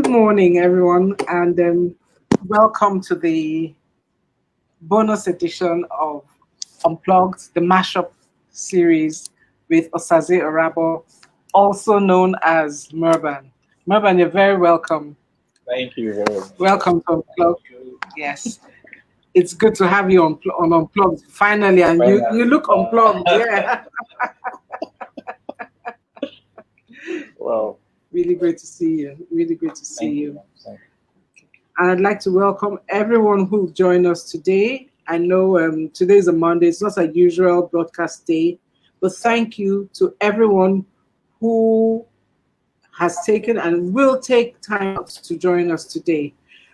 Good morning, everyone, and welcome to the bonus edition of Unplugged, the mashup series with Osazee Irabor, also known as Murban. Murban, you're very welcome. Thank you very much. Welcome to Unplugged. Yes, it's good to have you on Unplugged finally, and you look unplugged. Yeah, Well, really great to see you. Really great to see you. Thank And I'd like to welcome everyone who joined us today. I know today is a Monday. It's not a usual broadcast day, but thank you to everyone who has taken and will take time out to join us today.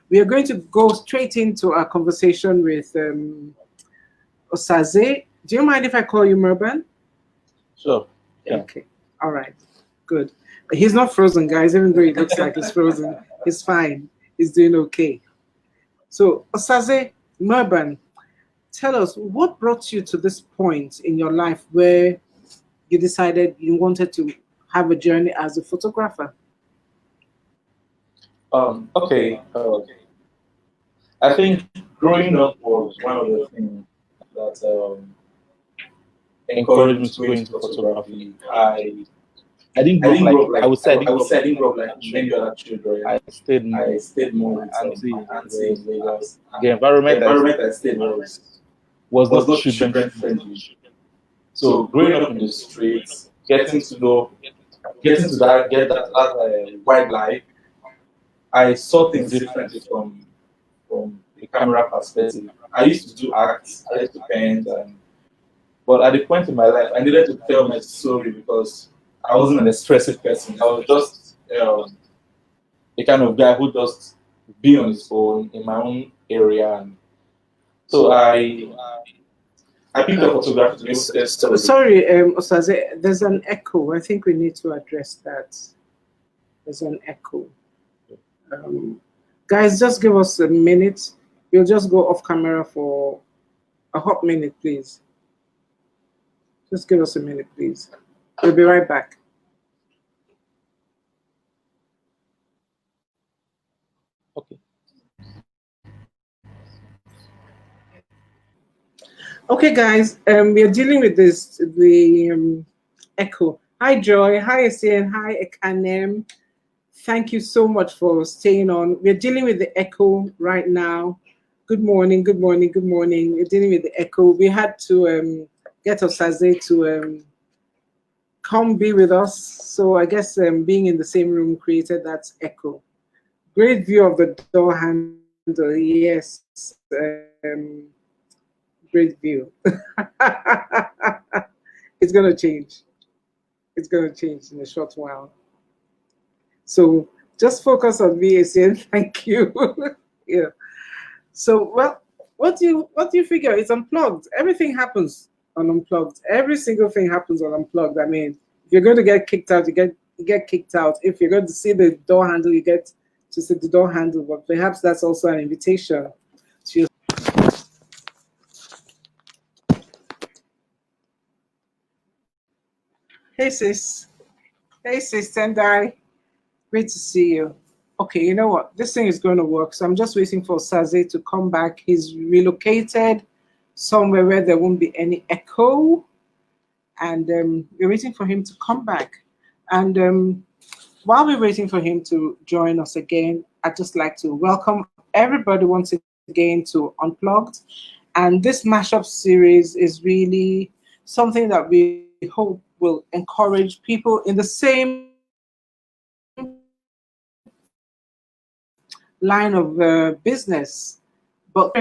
We are going to go straight into our conversation with Osazee. Do you mind if I call you Murban? Sure. Yeah. Okay. All right. Good. He's not frozen, guys, even though he looks like he's frozen. He's fine. He's doing okay. So, Osazee, Murban, tell us what brought you to this point in your life where you decided you wanted to have a journey as a photographer. Okay. I think growing up was one of the things that encouraged me to go into photography. I didn't grow up like I didn't grow up like many other children. I stayed more with auntie in Lagos. The environment I stayed was not children friendly. So growing up in the streets, getting to get that wildlife, I saw things differently from the camera perspective. I used to do acts, I used to paint, but at the point in my life, I needed to tell my story because I wasn't an expressive person. I was just the kind of guy who just be on his own in my own area. And so I picked up photography to be able to tell stories. Sorry, Osazee, there's an echo. I think we need to address that. There's an echo. Guys, just give us a minute. We'll just go off camera for a hot minute, please. Just give us a minute, please. We'll be right back. Okay. Okay, guys, we are dealing with the echo. Hi, Joy. Hi, Asian. Hi, Ekanem. Thank you so much for staying on. We're dealing with the echo right now. Good morning, good morning, good morning. We're dealing with the echo. We had to get Osazee to come be with us. So I guess being in the same room created that echo. Great view of the door handle. Yes. Great view. It's going to change. It's going to change in a short while. So just focus on VACN. Thank you. Yeah. So, well, what do you figure? It's unplugged. Everything happens on Unplugged. Every single thing happens on Unplugged. I mean, if you're going to get kicked out, you get kicked out. If you're going to see the door handle, you get to see the door handle. But perhaps that's also an invitation to. Hey sis. Hey sis Tendai. Great to see you. Okay, you know what? This thing is going to work. So I'm just waiting for Osazee to come back. He's relocated somewhere where there won't be any echo. And we're waiting for him to come back. And while we're waiting for him to join us again, I'd just like to welcome everybody once again to Unplugged. And this mashup series is really something that we hope will encourage people in the same line of business, but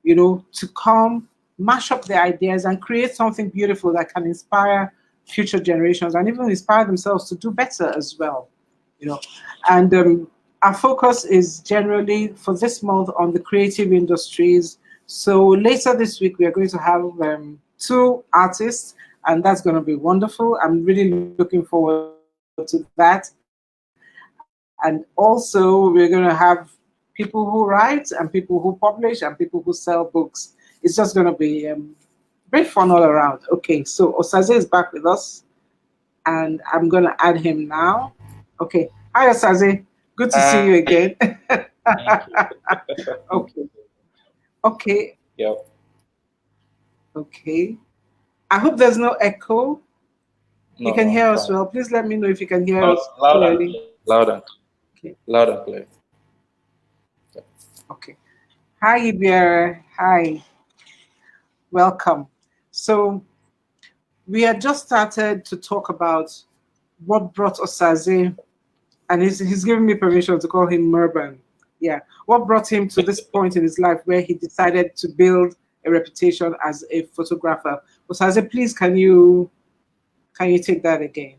you know, to come mash up their ideas and create something beautiful that can inspire future generations and even inspire themselves to do better as well, you know. And our focus is generally for this month on the creative industries. So later this week we are going to have 2 artists, and that's going to be wonderful. I'm really looking forward to that. And also, we're going to have people who write and people who publish and people who sell books. It's just going to be great fun all around. Okay, so Osazee is back with us, and I'm going to add him now. Okay. Hi, Osazee. Good to see you again. Thank you. Okay. Okay. Yep. Okay. I hope there's no echo. You No, can no, I'm hear us fine. well. Please let me know if you can hear Loud, us loud and clearly. clear. Loud and Okay. loud and clear. Yep. Okay. Hi, Ibiara. Hi. Welcome. So we had just started to talk about what brought Osazee, and he's giving me permission to call him Murban. Yeah. What brought him to this point in his life where he decided to build a reputation as a photographer? Osazee, please can you take that again?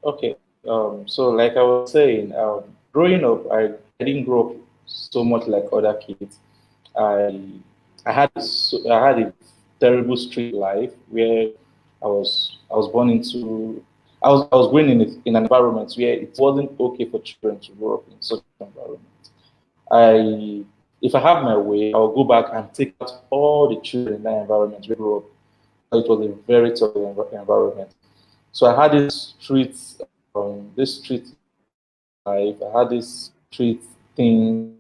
Okay. So like I was saying, growing up, I didn't grow up so much like other kids. I I had a terrible street life where I was born into I was born in an environment where it wasn't okay for children to grow up in such an environment. I if I have my way, I'll go back and take out all the children in that environment where I grew up. It was a very tough environment. So I had this street life. I had this street thing,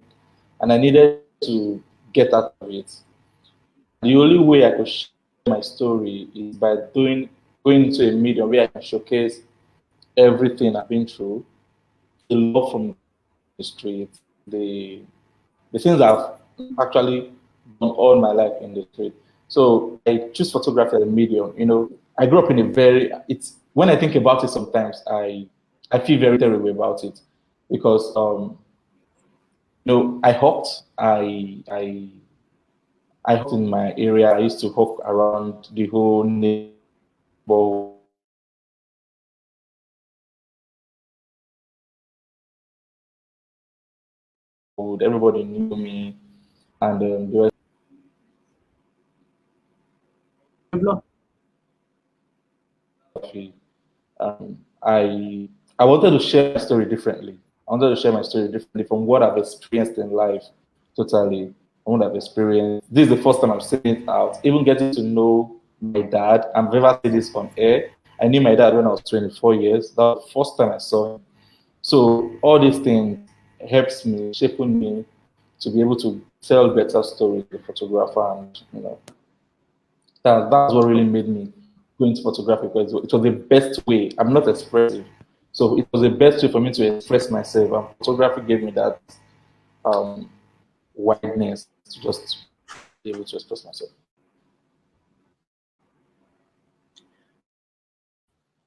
and I needed to get out of it. The only way I could share my story is by going into a medium where I can showcase everything I've been through, the love from the street, the things I've actually done all my life in the street. So I choose photography as a medium. I grew up in a very it's when I think about it sometimes I feel very terrible about it because I hawked. I hawked in my area. I used to hawk around the whole neighborhood. Everybody knew me, and there was I wanted to share my story differently. I wanted to share my story differently from what I've experienced in life. Totally, from what I've experienced. This is the first time I'm saying it out. Even getting to know my dad. I've never said this on air. I knew my dad when I was 24 years. That was the first time I saw him. So all these things helps me, shaping me to be able to tell better stories as a photographer, and that's what really made me go into photography because it was the best way. I'm not expressive, so it was the best way for me to express myself. And photography gave me that um, wideness to just be able to express myself.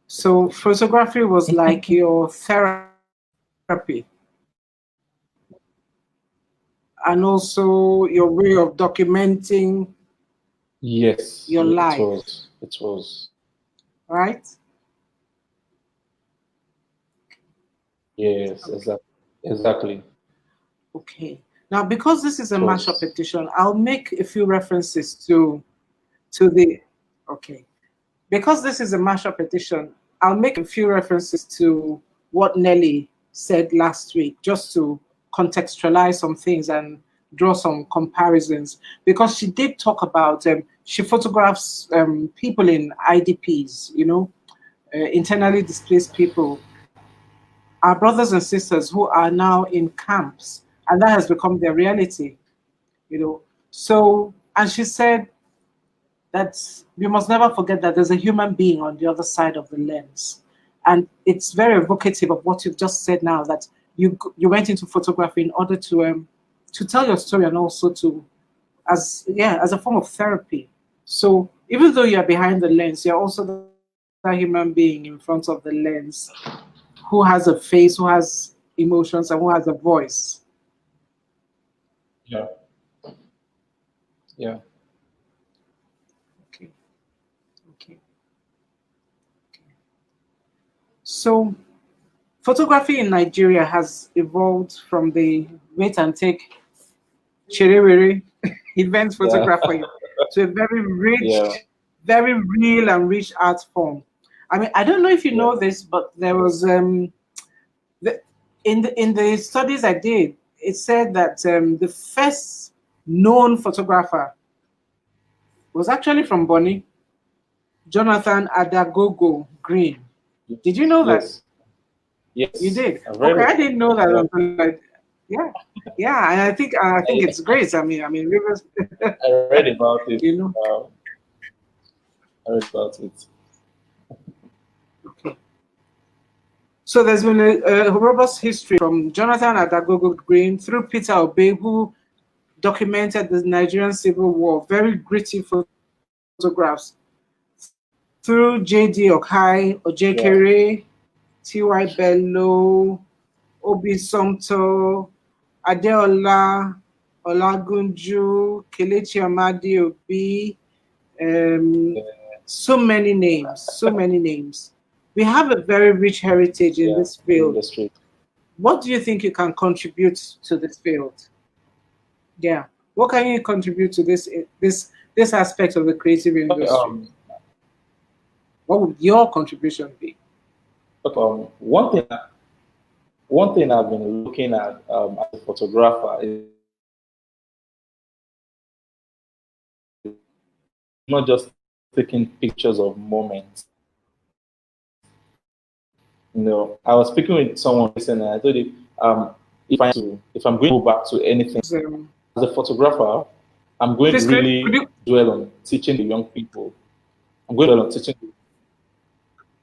So photography was like your therapy and also your way of documenting Yes, your it life, was. It was. right? Yes, Okay. exactly. Exactly. Okay. Now, because this is a It mashup was. edition, I'll make a few references to the okay. Because this is a mashup edition, I'll make a few references to what Nelly said last week, just to contextualize some things and draw some comparisons. Because she did talk about she photographs people in IDPs, internally displaced people, our brothers and sisters who are now in camps, and that has become their reality, you know. So, and she said that we must never forget that there's a human being on the other side of the lens. And it's very evocative of what you've just said now, that you went into photography in order to tell your story and also to as a form of therapy. So even though you're behind the lens, you're also that human being in front of the lens who has a face, who has emotions, and who has a voice. Yeah. Yeah. Okay. Okay. So photography in Nigeria has evolved from the wait and take chiriwiri event Yeah. photography to a very Yeah. rich, very real and rich art form. I mean, I don't know if you Yeah. know this, but there was the, in the studies I did, it said that the first known photographer was actually from Bonny, Jonathan Adagogo Green. Did you know that? Yes. You Yes, did. I've read Okay, it. I didn't know that Yeah, until like, yeah, yeah, and I think I, it's great. I mean, Rivers, I read about it. you know. Uh, I read about it. Okay. So there's been a robust history from Jonathan Adagogo Green through Peter Obey, who documented the Nigerian Civil War, very gritty photographs, through J.D. Okai, Yeah, Ojekere, T.Y. Bello, Obi Somto, Adeola, Olagunju, Kelechi Amadi Obi, um, so many names, so many names. We have a very rich heritage in yeah, this in the field. industry. What do you think you can contribute to this field? Yeah. What can you contribute to this aspect of the creative Okay, industry? What would your contribution be? one thing I've been looking at as a photographer is not just taking pictures of moments. You know, I was speaking with someone recently, and I told him, if I'm going to go back to anything Um, as a photographer, I'm going to please, could really you? dwell on teaching the young people. I'm going to dwell on teaching.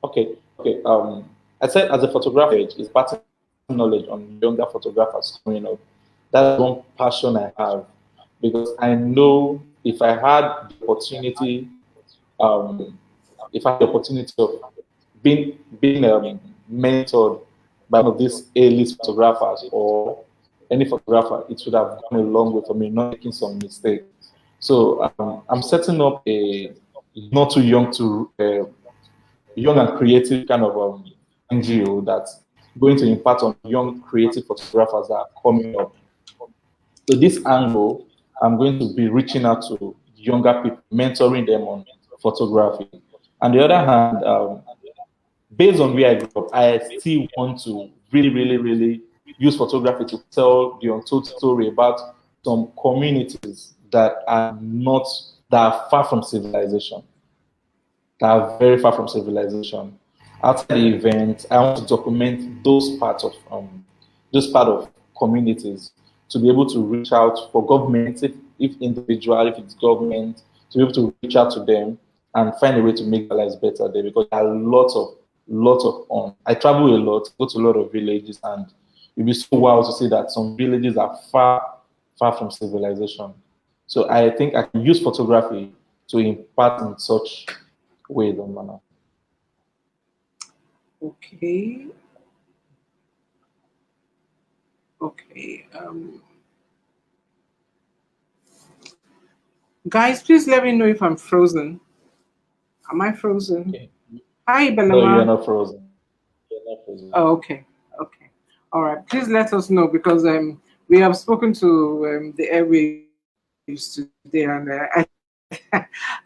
Okay, okay. I said as a photographer, it's passing knowledge on younger photographers coming up. That's one passion I have because I know if I had the opportunity, um, if I had the opportunity of being mentored by one of these A-list photographers or any photographer, it would have gone a long way for me, not making some mistake. So I'm setting up a not too young to young and creative kind of NGO that's going to impact on young creative photographers that are coming up. So this angle, I'm going to be reaching out to younger people, mentoring them on photography. On the other hand, based on where I grew up, I still want to really, really, really use photography to tell the untold story about some communities that are far from civilization, that are very far from civilization. After the event, I want to document those part of communities to be able to reach out for government, if individual, if it's government, to be able to reach out to them and find a way to make their lives better there because there are lots of I travel a lot, go to a lot of villages, and you'll be so wild to see that some villages are far from civilization. So I think I can use photography to impart in such ways and manner. Okay. Okay. Guys, please let me know if I'm frozen. Am I frozen? Okay. Hi, No, you are Belema. not frozen. You're not frozen. Oh, okay. Okay. All right. Please let us know because we have spoken to the airwaves today, and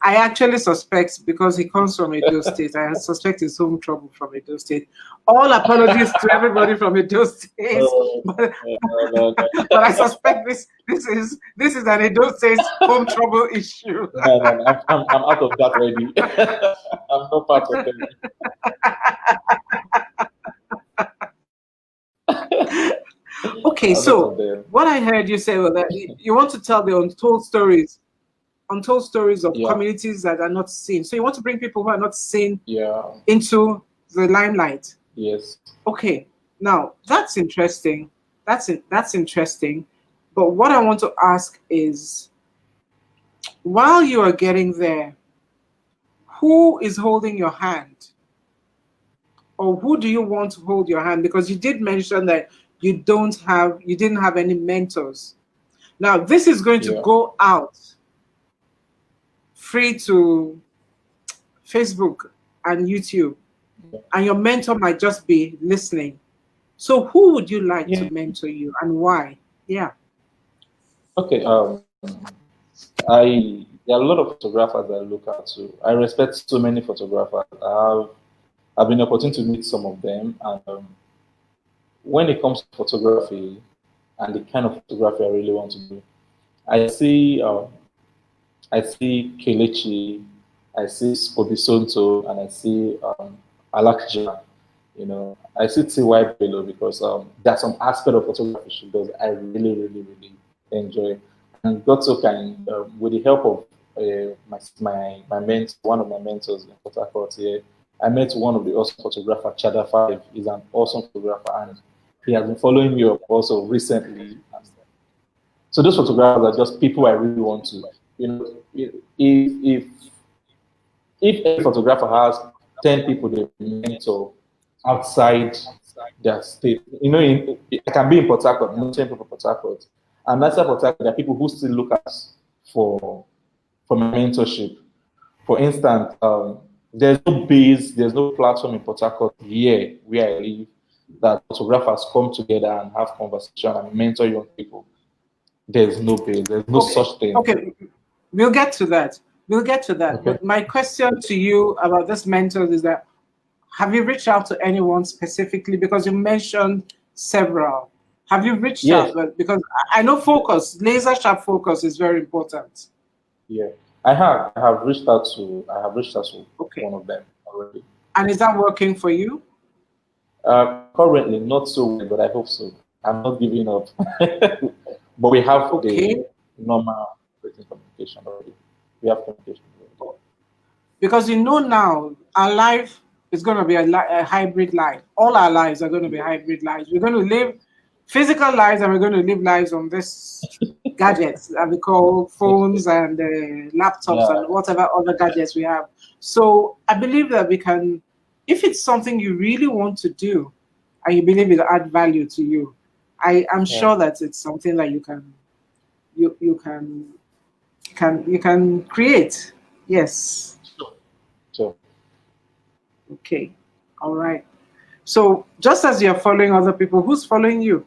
I actually suspect because he comes from Edo State, I suspect his home trouble from Edo State. All apologies to everybody from Edo State, No, but no. but I suspect this is an Edo State home trouble issue. No. I'm out of that already. I'm not part of them. Okay, I'm not so of them. what I heard you say was that you want to tell the untold stories of Yeah, communities that are not seen. So you want to bring people who are not seen yeah, into the limelight. yes, Okay, now that's interesting. That's interesting. But what I want to ask is, while you are getting there, who is holding your hand, or who do you want to hold your hand? Because you did mention that you didn't have any mentors. Now this is going to yeah, go out free to Facebook and YouTube, and your mentor might just be listening. So who would you like to yeah. mentor you and why? Yeah. Okay. There are a lot of photographers that I look at too. I respect so many photographers. I've been opportunity to meet some of them, and when it comes to photography and the kind of photography I really want to do, I see I see Kelechi, I see Obisonto, and I see Alakja. I should see why below because there's some aspect of photography she does I really, really, really enjoy. And got so kind with the help of my mentor, one of my mentors in Port Harcourt here. I met one of the awesome photographer, Chada Five. He's an awesome photographer, and he has been following me up also recently. So those photographers are just people I really want to, if a photographer has 10 people they mentor outside their state, I can be in Port Harcourt, not 10 people in Port Harcourt. And that's Port Harcourt, there are people who still look at us for my mentorship. For instance, there's no base, there's no platform in Port Harcourt here where I live that photographers come together and have conversation and mentor young people. There's no base, there's no such thing. Okay, we'll get to that. We'll get to that. Okay. But my question to you about this mentors is that, have you reached out to anyone specifically? Because you mentioned several. Have you reached Yes. out? Because I know focus, laser sharp focus is very important. Yeah, I have reached out to Okay. one of them already. And is that working for you? Currently, not so well, but I hope so. I'm not giving up. But we have the normal written communication already. We have communication already. Because now our life is going to be a hybrid life. All our lives are going to be hybrid lives. We're going to live physical lives and we're going to live lives on this gadgets that we call phones and laptops and whatever other gadgets we have. So I believe that we can, if it's something you really want to do and you believe it'll add value to you, I'm sure that it's something that you can create. Yes. Sure. Okay. All right. So just as you're following other people, who's following you?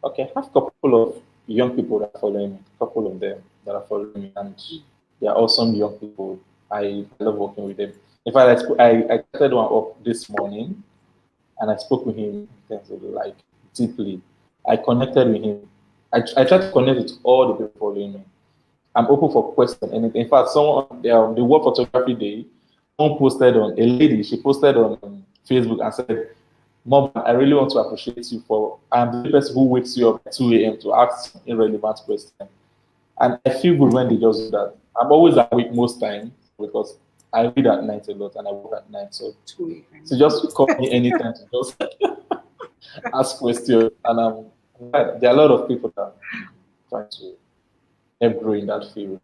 Okay, I have a couple of young people that are following me, a couple of them that are following me, and they are awesome young people. I love working with them. In fact, I started one up this morning, and I spoke with him like deeply. I connected with him. I tried to connect with all the people following me. I'm open for questions. And in fact, someone the World Photography Day, someone posted on a lady. She posted on Facebook and said, "Mom, I really want to appreciate you for I'm the person who wakes you up at 2 a.m. to ask irrelevant questions." And I feel good when they just do that. I'm always awake most times because I read at night a lot and I work at night. So just call me anytime to just ask questions. And there are a lot of people that are trying to help grow in that field,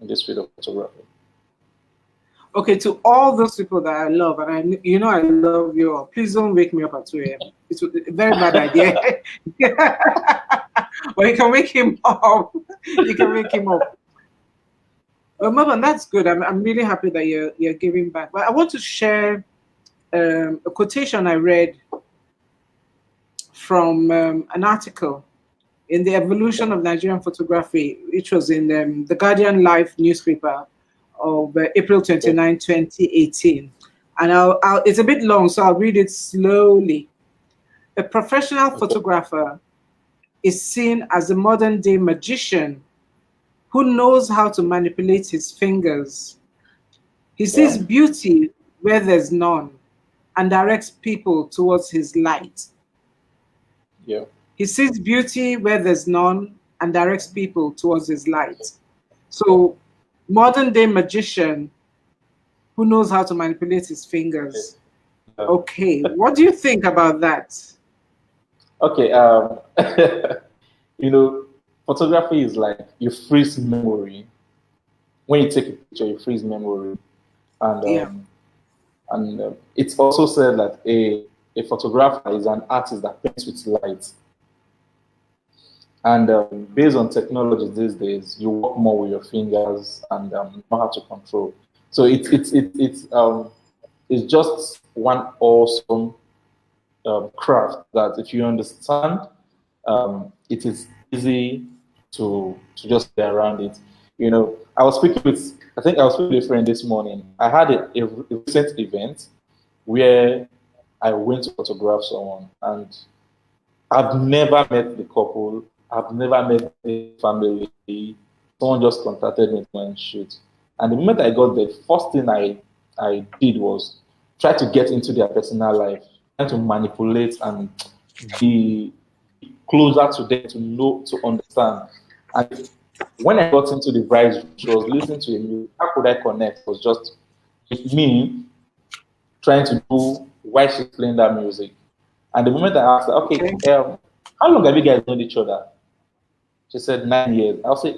in this field of photography. Okay, to all those people that I love, and I love you all, please don't wake me up at 2 a.m. It's a very bad idea. But you can wake him up. You can wake him up. Murban, that's good. I'm really happy that you're giving back. But I want to share a quotation I read from an article in the Evolution of Nigerian Photography, which was in the Guardian Life newspaper of April 29, 2018. And it's a bit long, so I'll read it slowly. A professional photographer is seen as a modern-day magician who knows how to manipulate his fingers. He sees beauty where there's none and directs people towards his light. Yeah. He sees beauty where there's none and directs people towards his light. So, modern-day magician who knows how to manipulate his fingers. Okay, what do you think about that? Okay, photography is like you freeze memory. When you take a picture, you freeze memory, and it's also said that a photographer is an artist that paints with light. And based on technology these days, you work more with your fingers and know how to control. So it's just one awesome craft that if you understand, it is easy to just get around it. I was speaking with a friend this morning. I had a recent event where I went to photograph someone, and I've never met the couple. I've never met the family. Someone just contacted me to go and shoot. And the moment I got there, first thing I did was try to get into their personal life, trying to manipulate and be closer to them to know, to understand. And when I got into the bride, she was listening to a music. How could I connect? It was just me trying to do why she's playing that music. And the moment I asked her, okay, how long have you guys known each other? She said 9 years. I'll say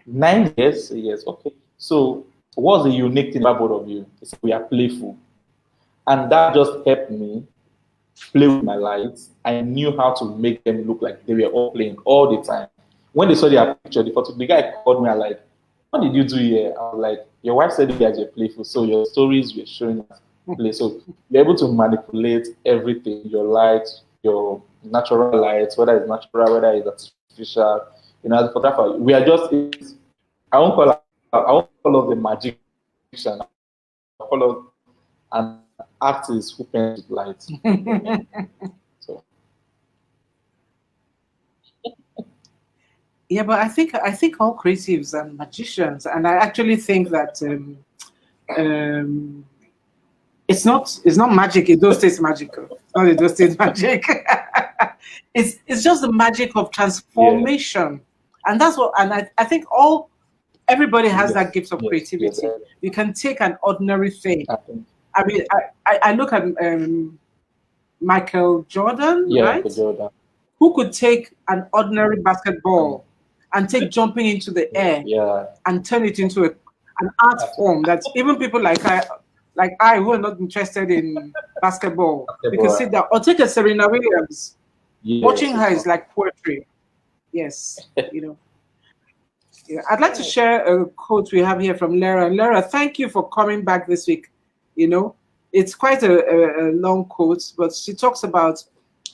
9 years? Yes, okay. So what's the unique thing about both of you? He said, we are playful. And that just helped me play with my lights. I knew how to make them look like they were all playing all the time. When they saw their picture, the guy called me and like, what did you do here? I was like, your wife said you guys were playful, so your stories were showing us play. So you're able to manipulate everything, your light, your natural lights, whether it's natural, whether it's artificial. You know, as a photographer, we are just, I won't call us the magician. I call us an artist who paints with light. So. Yeah, but I think all creatives are magicians, and I actually think that it's not magic. It does taste magical. Not it does taste magic. it's just the magic of transformation, and that's what. And I think everybody has that gift of creativity. Yes. You can take an ordinary thing. I mean, I look at Michael Jordan, right? Jordan. Who could take an ordinary basketball and take jumping into the air and turn it into an art form that even people like I who are not interested in basketball, we can sit down. Or take a Serena Williams. Watching her is like poetry. Yes, you know. Yeah, I'd like to share a quote we have here from Lara. Lara, thank you for coming back this week. You know, it's quite a long quote, but she talks about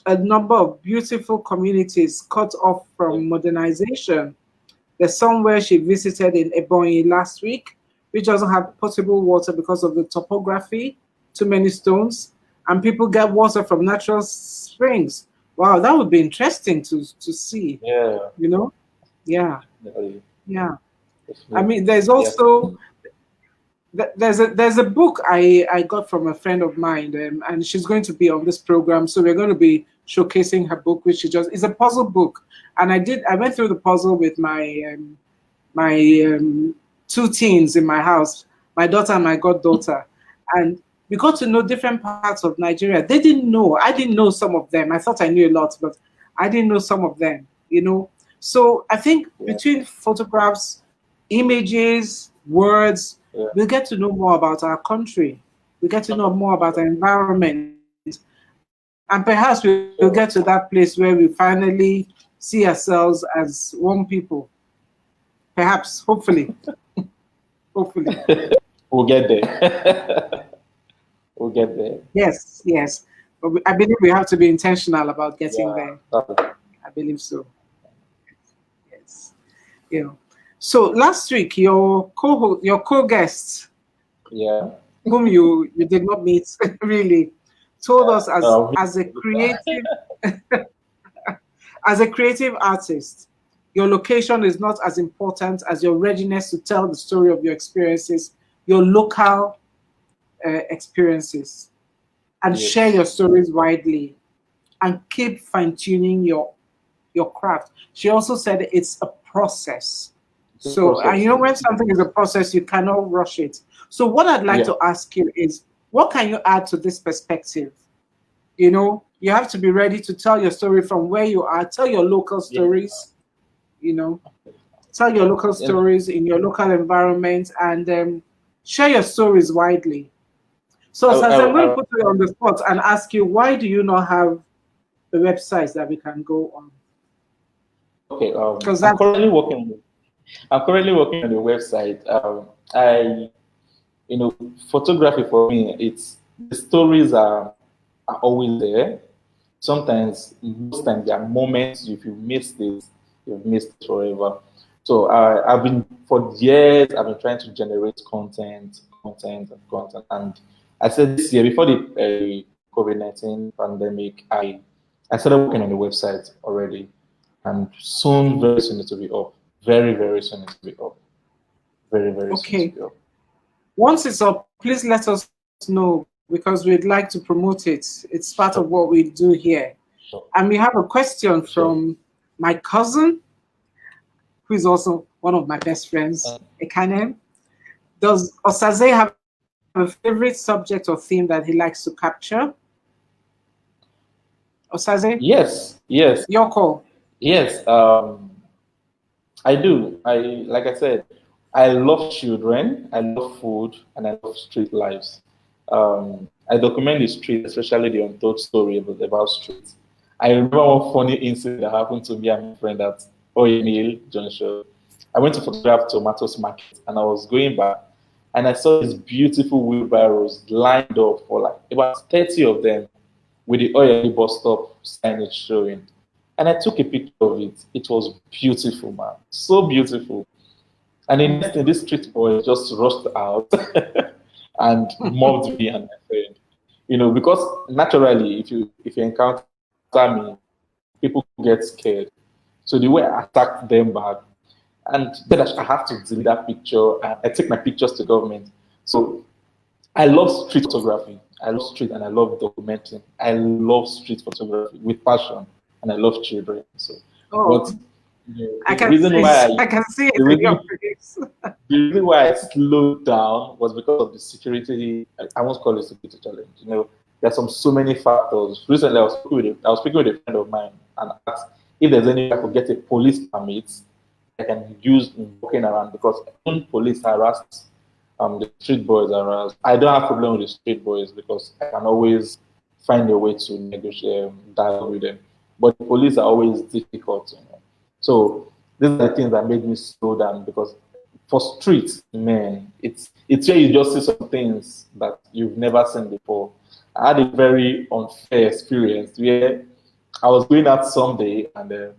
a number of beautiful communities cut off from modernization. There's somewhere she visited in Ebonyi last week, which doesn't have potable water because of the topography, too many stones, and people get water from natural springs. Wow, that would be interesting to see. Yeah. You know? Yeah. Yeah. I mean, there's also there's a book I got from a friend of mine, and she's going to be on this program, so we're going to be showcasing her book, which is a puzzle book. And I went through the puzzle with my two teens in my house, my daughter and my goddaughter, and we got to know different parts of Nigeria. They didn't know. I didn't know some of them. I thought I knew a lot, but I didn't know some of them, you know. So I think between photographs, images, words, we'll get to know more about our country. We get to know more about our environment. And perhaps we'll get to that place where we finally see ourselves as one people. Perhaps, hopefully. Hopefully. We'll get there. We'll get there. Yes, yes. But I believe we have to be intentional about getting there. I believe so. Yes. You know. So last week, your co-guest, whom you did not meet really, told us as a creative as a creative artist, your location is not as important as your readiness to tell the story of your experiences, your local experiences, and share your stories widely, and keep fine-tuning your craft. She also said it's a process. So, and you know, when something is a process, you cannot rush it. So what I'd like to ask you is, what can you add to this perspective? You know, you have to be ready to tell your story from where you are, tell your local stories, you know, tell your local stories in your local environment, and share your stories widely. So as I'm going to put you on the spot and ask you, why do you not have the websites that we can go on? Okay, I'm currently working on the website. Photography for me, the stories are always there. Sometimes, most times, there are moments, if you miss this, you've missed it forever. So for years, I've been trying to generate content. And I said this year, before the COVID-19 pandemic, I started working on the website already. And very soon it will be up. Very, very soon it will be up. Very, very soon it will be up. Once it's up, please let us know, because we'd like to promote it. It's part of what we do here. Sure. And we have a question Sure. from my cousin, who is also one of my best friends, Ekanem. Does Osazee have a favorite subject or theme that he likes to capture? Osazee? Yes, yes, Your call. yes. I do. Like I said, I love children, I love food, and I love street lives. I document the street, especially the untold story about streets. I remember one funny incident that happened to me and my friend at Oyemil Junction. I went to photograph tomatoes market, and I was going back, and I saw these beautiful wheelbarrows lined up for like about 30 of them with the Oyemil bus stop signage showing. And I took a picture of it. It was beautiful, man. So beautiful. And the next thing, this street boy just rushed out and mobbed me and my friend. You know, because naturally, if you encounter me, people get scared. So the way I attacked them back, and then I have to delete that picture. And I take my pictures to government. So I love street photography. I love street and I love documenting. I love street photography with passion, and I love children. So, but I the can reason see, why I can see it the in reason, your face. the reason why I slowed down was because of the security. I won't call it security challenge. You know, there's so many factors. Recently, I was speaking with a friend of mine and asked if there's any way I could get a police permit I can use in walking around, because even police harass the street boys around. I don't have problem with the street boys because I can always find a way to negotiate, dialogue with them. But the police are always difficult, you know. So these are the things that made me slow down, because for street men, it's where you just see some things that you've never seen before. I had a very unfair experience where I was going out someday and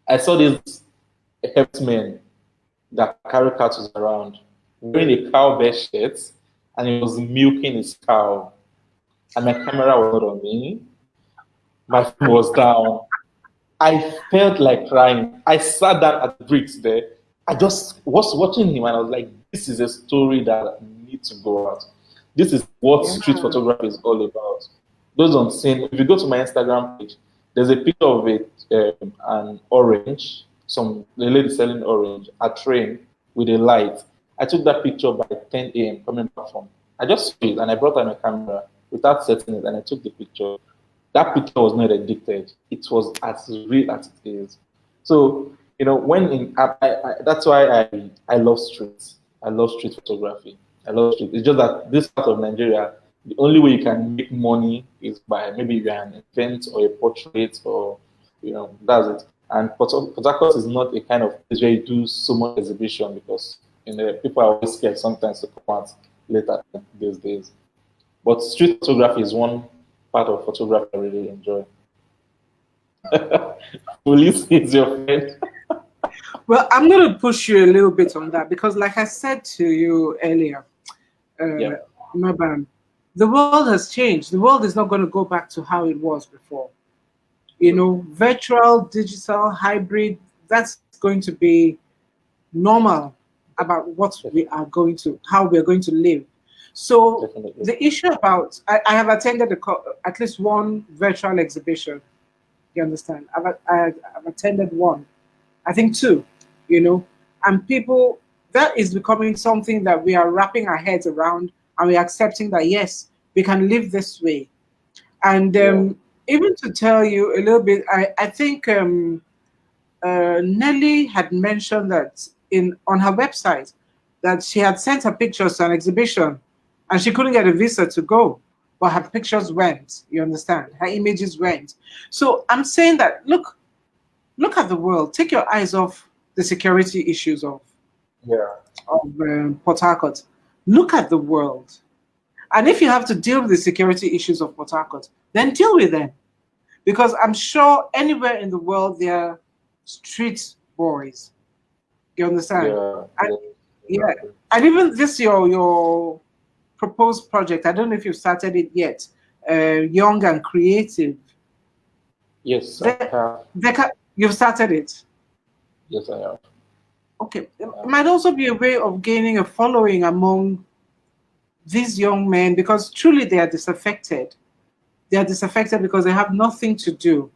I saw this herdsmen that carry cattle around wearing a cowbell shirt, and he was milking his cow. And my camera was not on me. My phone was down. I felt like crying. I sat down at the bricks there. I just was watching him and I was like, this is a story that needs to go out. This is what street photography is all about. Those on scene, if you go to my Instagram page, there's a picture of it, an orange, the lady selling orange, a train with a light. I took that picture by 10 a.m. coming back from. I just saw it and I brought out my camera without setting it and I took the picture. That picture was not edited. It was as real as it is. So, you know, that's why I love streets. I love street photography. I love street. It's just that this part of Nigeria, the only way you can make money is by maybe you're an event or a portrait, or, you know, that's it. And Port Harcourt is not a kind of place where you do so much exhibition, because, you know, people are always scared sometimes to come out later these days. But street photography is one part of photography I really enjoy. Police is your friend. Well, I'm going to push you a little bit on that, because like I said to you earlier, Murban, the world has changed. The world is not going to go back to how it was before. You know, virtual, digital, hybrid, that's going to be normal about what we are going to, how we're going to live. So Definitely. the issue about, I have attended at least one virtual exhibition. You understand? I've attended one, I think two, you know, and people, that is becoming something that we are wrapping our heads around, and we're accepting that, yes, we can live this way. And even to tell you a little bit, I think Nelly had mentioned that on her website that she had sent her pictures to an exhibition and she couldn't get a visa to go, but her pictures went. You understand? Her images went. So I'm saying that look at the world. Take your eyes off the security issues of Port Harcourt. Look at the world. And if you have to deal with the security issues of Port Harcourt, then deal with them. Because I'm sure anywhere in the world there are street boys. You understand? Yeah. And even this your proposed project, I don't know if you've started it yet. Young and Creative. Yes, I have. You've started it. Yes, I have. Okay. It might also be a way of gaining a following among these young men, because truly they are disaffected. They are disaffected because they have nothing to do.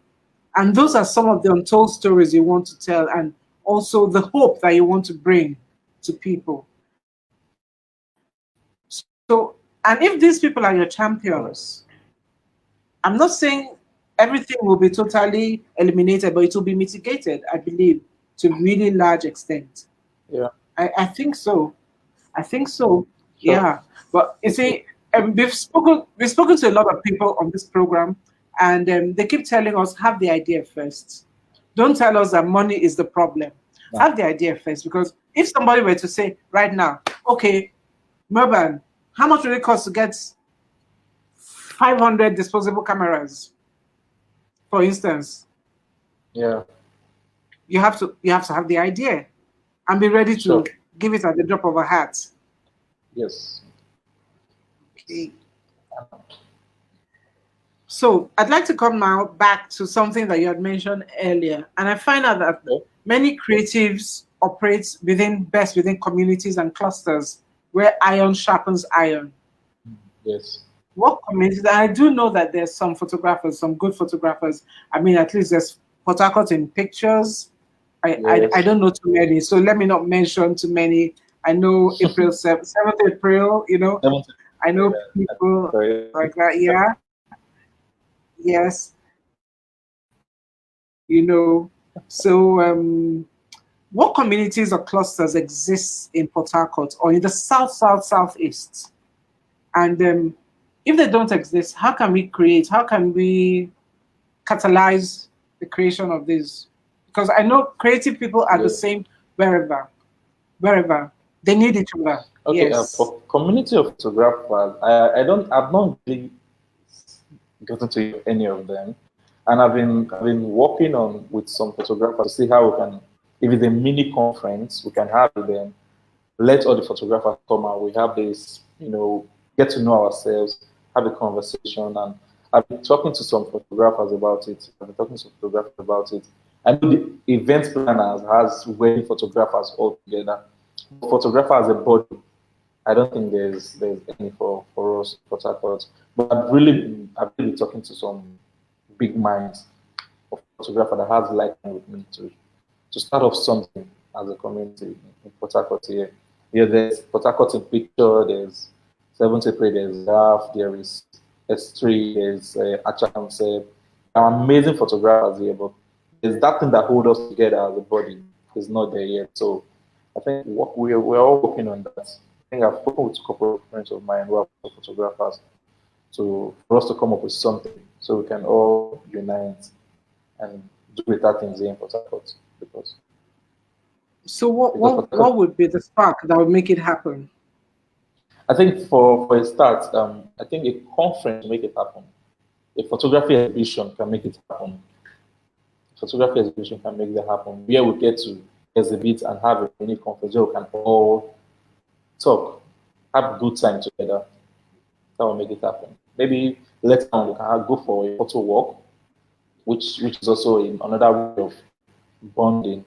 And those are some of the untold stories you want to tell, and also the hope that you want to bring to people. So, and if these people are your champions, I'm not saying everything will be totally eliminated, but it will be mitigated, I believe, to really large extent. Yeah. I think so. I think so. Sure. Yeah. But you see, we've spoken to a lot of people on this program, and they keep telling us have the idea first. Don't tell us that money is the problem. No. Have the idea first, because if somebody were to say right now, okay, Murban, how much will it cost to get 500 disposable cameras, for instance? Yeah. You have to have the idea and be ready Sure. to give it at the drop of a hat. Yes. Okay. So I'd like to come now back to something that you had mentioned earlier, and I find out that Okay. many creatives operate within communities and clusters where iron sharpens iron. Yes. What communities? And I do know that there's some photographers, some good photographers. I mean, at least there's Port Harcourt in pictures. I Yes. don't know too many, so let me not mention too many. I know April 7th, 7th April, I know people Sorry. like that, yeah. Yes, So, what communities or clusters exist in Port Harcourt or in the south, south, southeast? And if they don't exist, how can we create? How can we catalyze the creation of these? Because I know creative people are the Yes. same wherever they need each other. Okay. Yes. For community of photographers, I've not really gotten to any of them, and I've been working on with some photographers to see how we can, if it's a mini conference, we can have them, let all the photographers come out. We have this, get to know ourselves, have a conversation, and I've been talking to some photographers about it. I've been talking to some photographers about it. I know the event planners has wedding photographers all together. Photographer as a body, I don't think there's any for us for Harcourt. But I've really been talking to some big minds of photographer that has like with me to start off something as a community in Port Harcourt here. Yeah, there's Port Harcourt in picture, there's 7th April, there's Raf, there is S3, there's Acha Concept. There are amazing photographers here, but there's that thing that holds us together as a body is not there yet. So I think we're all working on that. I think I've spoken with a couple of friends of mine who are photographers for us to come up with something so we can all unite and do better things here in Port Harcourt. Because So what because what Port Harcourt, what would be the spark that would make it happen? I think for a start, I think a conference will make it happen. A photography exhibition can make it happen. Photography exhibition can make that happen. Where we get to exhibit and have a mini conference where we can all talk, have a good time together. That will make it happen. Maybe later on we can go for a photo walk, which is also another way of bonding.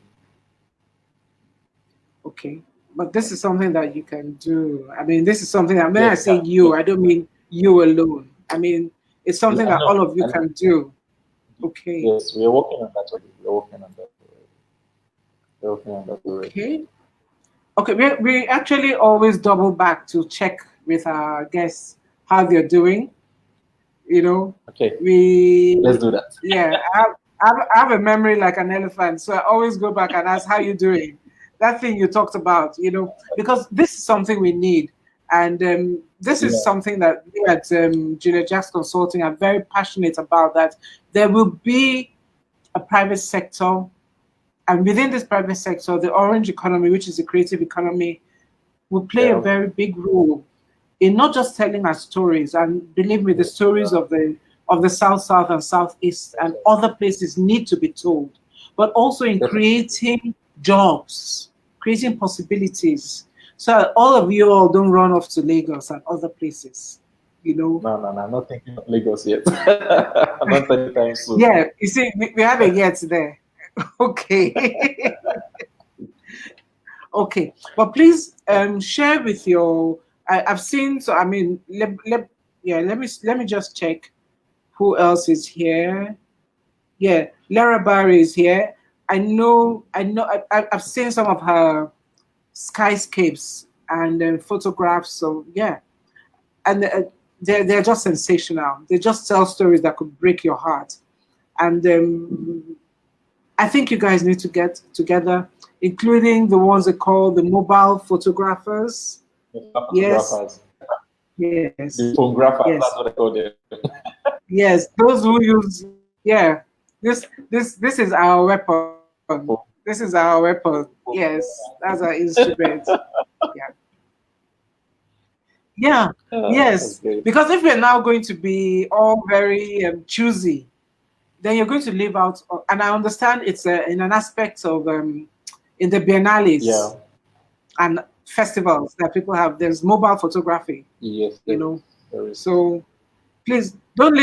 Okay. But this is something that you can do. I mean, this is something that when I Yes, say you, I don't mean you alone. I mean, it's something I that know. all of you can do. Okay. Yes, we are working on that already. We're working on that already. We're working on that already. Okay. Okay. We actually always double back to check with our guests how they're doing. You know, Okay, let's we, do that. yeah, I have a memory like an elephant. So I always go back and ask, how you doing? That thing you talked about, because this is something we need. And this is Yeah, something that we at Junior Jacks Consulting are very passionate about, that there will be a private sector. And within this private sector, the orange economy, which is the creative economy, will play a yeah, very big role in not just telling our stories. And believe me, the stories of the South, South, and Southeast and other places need to be told, but also in definitely. creating jobs, creating possibilities, so that all of you all don't run off to Lagos and other places. No, I'm not thinking of Lagos yet. Not anytime soon. Yeah, you see, we have a yet there. Okay. Okay, but please share with your I've seen. So I mean, yeah. Let me just check who else is here. Yeah, Lara Barry is here. I've seen some of her skyscapes and photographs. So yeah, and they're just sensational. They just tell stories that could break your heart. And I think you guys need to get together, including the ones they call the mobile photographers. Yes, Photographers, yes, the photographers, yes, that's what I call them. yes. Those who use, yeah. This is our weapon. This is our weapon. Yes, that's our instrument. Yeah. Yeah, That's yes. great. Because if we're now going to be all very choosy, then you're going to leave out. And I understand it's in an aspect of in the Yeah. biennales and festivals that people have. There's mobile photography, Yes. you know. There is. So please don't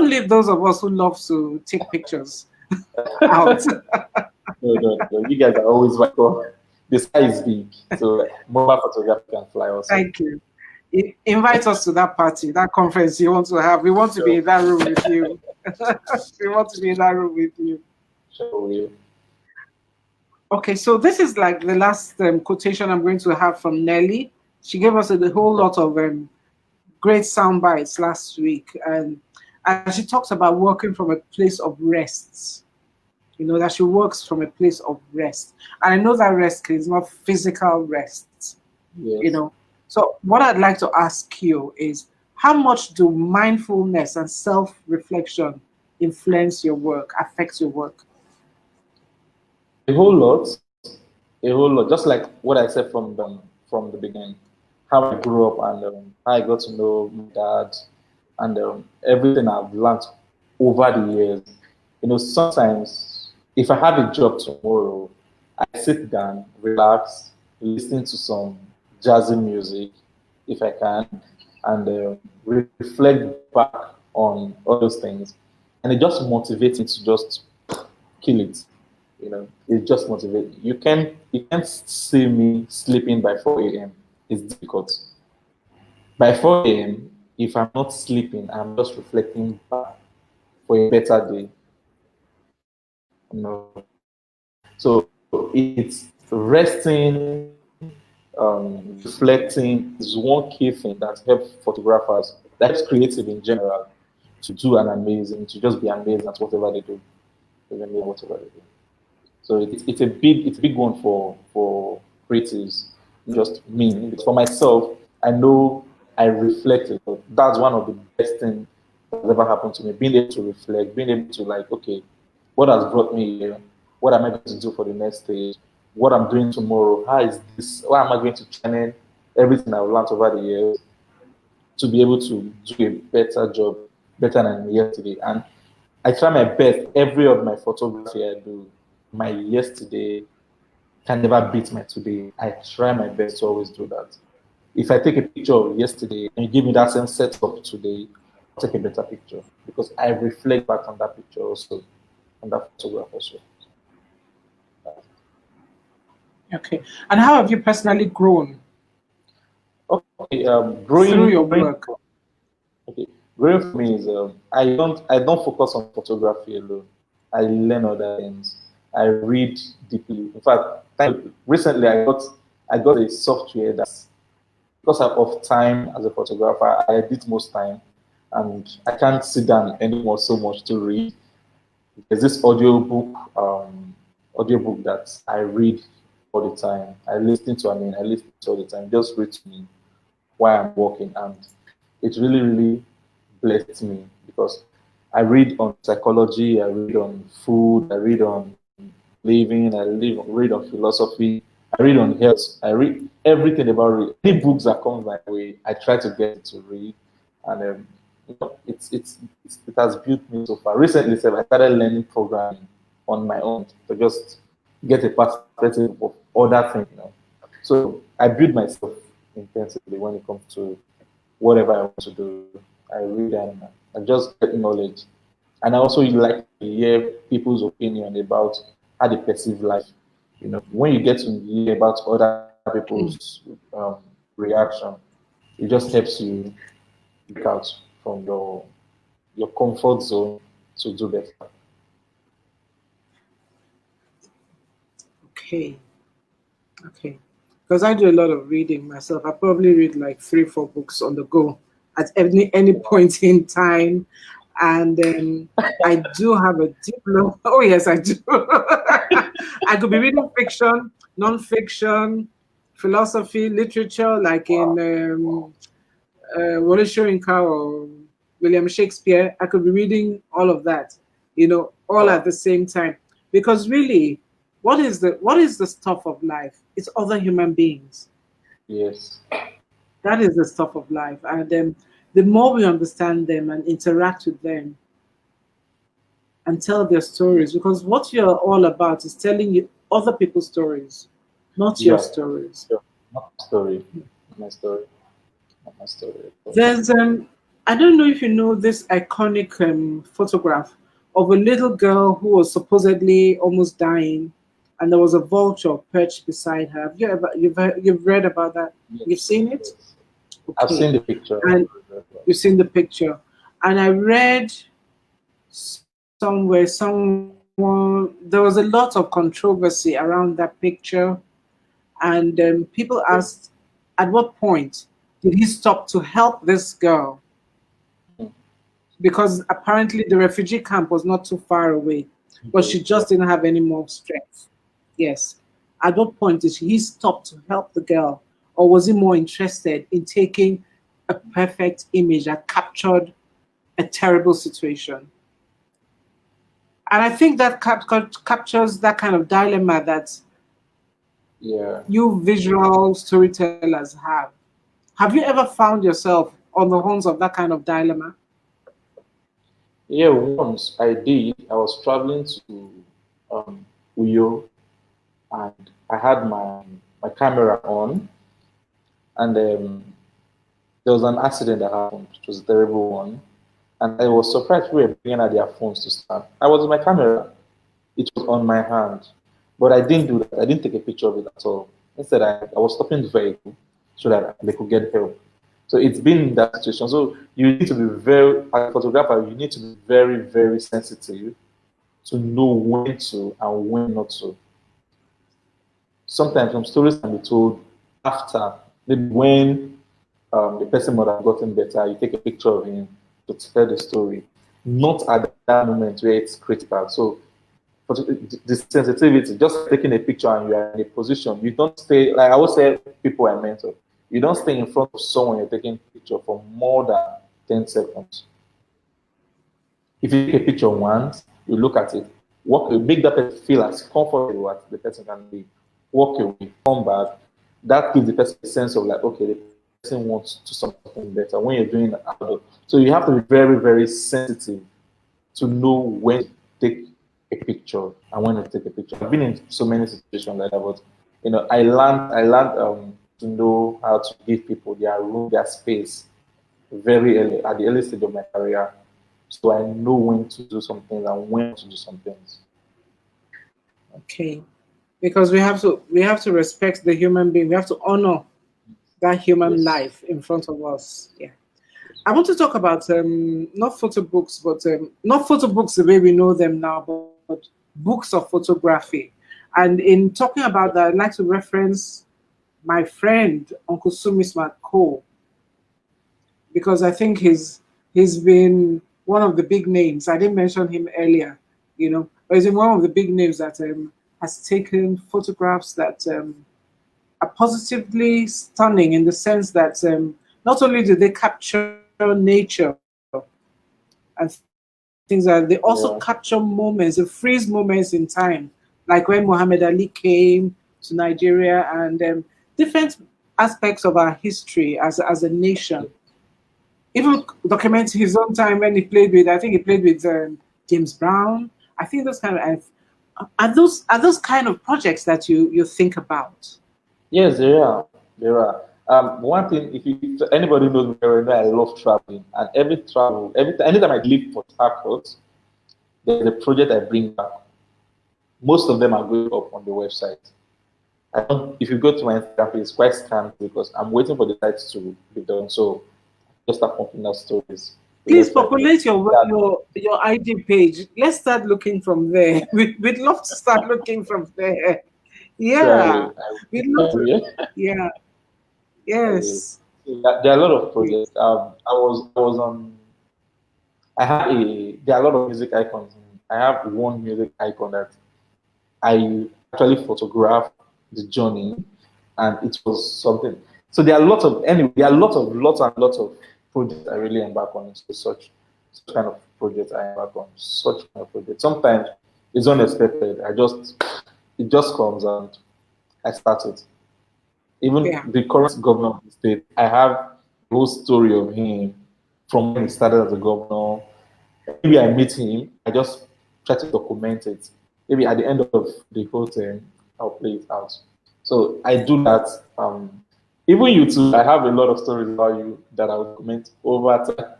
leave those of us who love to take pictures out. No, no, no. You guys are always welcome. The sky is big, so mobile photography can fly also. Thank you. Invite us to that party, that conference you want to have. We want to be Sure, in that room with you. We want to be in that room with you. sure will. Okay, so this is like the last quotation I'm going to have from Nelly. She gave us a whole lot of great sound bites last week, and she talks about working from a place of rest. You know that she works from a place of rest, and I know that rest is not physical rest. You Yes. know, so what I'd like to ask you is, how much do mindfulness and self-reflection influence your work, affect your work? A whole lot, a whole lot. Just like what I said from the beginning, how I grew up and how I got to know my dad and everything I've learned over the years. You know, sometimes if I have a job tomorrow, I sit down, relax, listen to some jazzy music if I can, and reflect back on all those things, and it just motivates me to just kill it. You know, it just motivates. You can't see me sleeping by 4 a.m. It's difficult. By 4 a.m., if I'm not sleeping, I'm just reflecting back for a better day. You know, so it's resting, reflecting is one key thing that helps photographers, that helps creative in general, to do an amazing, to just be amazing at whatever they do, even whatever they do. So it's a big one for creatives, not just me. For myself, I know I reflected. That's one of the best things that's ever happened to me. Being able to reflect, being able to like, okay, what has brought me here? What am I going to do for the next stage? What I'm doing tomorrow? How is this? How am I going to channel everything I've learned over the years to be able to do a better job, better than yesterday? And I try my best. Every of my photography I do, my yesterday can never beat my today. I try my best to always do that. If I take a picture of yesterday and you give me that same setup today, I'll take a better picture because I reflect back on that picture also, on that photograph also. Okay, and how have you personally grown Okay, through growing, your growing, work? okay, growing for me is I don't focus on photography alone. I learn other things. I read deeply. In fact, recently I got a software that because of time as a photographer, I edit most time, and I can't sit down anymore so much to read. There's this audiobook that I read all the time. I listen to all the time. Just read to me while I'm working, and it really, really blessed me because I read on psychology, I read on food, I read on living, read on philosophy, I read on health, I read everything about it. Any books that come my way, I try to get it to read, and it has built me so far. Recently, I started learning programming on my own to just get a perspective of other things. So I build myself intensively when it comes to whatever I want to do. I read and I just get knowledge. And I also like to hear people's opinion about how they perceive life. When you get to hear about other people's reaction, It just helps you get out from your comfort zone to do better. Okay. Okay. Because I do a lot of reading myself. I probably read like 3, 4 books on the go at any point in time. And I do have a deep love. Oh, yes, I do. I could be reading fiction, non-fiction, philosophy, literature, like in Wole Soyinka or William Shakespeare. I could be reading all of that, all at Wow. the same time. Because really, what is the stuff of life? It's other human beings. Yes. That is the stuff of life. And the more we understand them and interact with them and tell their stories, because what you're all about is telling you other people's stories, not your Yeah. stories. Sure. Not my story. Not my story. Not my story. There's I don't know if you know this iconic photograph of a little girl who was supposedly almost dying, and there was a vulture perched beside her. Have you ever you've read about that? You've Yes. seen it? Yes. I've Okay, seen the picture. and you've seen the picture, and I read somewhere someone there was a lot of controversy around that picture, and people asked, at what point did he stop to help this girl? Because apparently the refugee camp was not too far away, but Okay. she just didn't have any more strength. Yes. At what point did he stop to help the girl, or was he more interested in taking a perfect image that captured a terrible situation? And I think that captures that kind of dilemma that Yeah. you visual storytellers have. Have you ever found yourself on the horns of that kind of dilemma? Yeah. Once I did. I was traveling to Uyo, and I had my camera on, and there was an accident that happened. It was a terrible one, and I was surprised people were bringing out their phones to stand. I was with my camera. It was on my hand, but I didn't do that. I didn't take a picture of it at all. Instead, I was stopping the vehicle so that they could get help. So it's been in that situation. So you need to be very, as a photographer, you need to be very, very sensitive to know when to and when not to. Sometimes some stories can be told after, maybe when the person might have gotten better, you take a picture of him to tell the story, not at that moment where it's critical. So for the sensitivity, just taking a picture and you are in a position, you don't stay, like I always say, people are mental. You don't stay in front of someone you're taking a picture for more than 10 seconds. If you take a picture once, you look at it, walk, make that person feel as comfortable as the person can be. Walk away, come back. That gives the person a sense of like, okay, the person wants to do something better when you're doing that outdoor. So you have to be very, very sensitive to know when to take a picture and when to take a picture. I've been in so many situations like that, but I learned to know how to give people their room, their space very early at the early stage of my career, so I know when to do some things and when to do some things. Okay. Because we have to respect the human being. We have to honor that human Yes. life in front of us. Yeah. I want to talk about not photo books, but not photo books the way we know them now, but books of photography. And in talking about that, I'd like to reference my friend Uncle Sumismat Cole, because I think he's been one of the big names. I didn't mention him earlier, but he's been one of the big names that has taken photographs that are positively stunning, in the sense that not only do they capture nature and things like that, they also Yeah. capture moments, they freeze moments in time, like when Muhammad Ali came to Nigeria, and different aspects of our history as a nation. Even documenting his own time when he played with, I think he played with James Brown. I think those kind of are those kind of projects that you think about. Yes, there are. There are. One thing, if anybody knows me very well, I love traveling, and anytime I leave Port Harcourt, there's a project I bring back. Most of them are going up on the website. I don't, if you go to my Instagram page, it's quite scanned because I'm waiting for the sites to be done. So just start pumping out stories. Please populate your IG page. Let's start looking from there. We'd love to start looking from there. Yeah. We'd love to, yeah. Yes. There are a lot of projects. I was on. I have a. There are a lot of music icons. I have one music icon that I actually photographed the journey, and it was something. So there are lots of anyway. There are lots and lots of projects I really embark on. So such kind of projects I embark on. Such kind of projects. Sometimes it's unexpected. It just comes and I start it. Even the current governor of the state, I have the whole story of him from when he started as a governor. Maybe I meet him, I just try to document it. Maybe at the end of the whole thing, I'll play it out. So I do that. Even you too, I have a lot of stories about you that I'll document over time.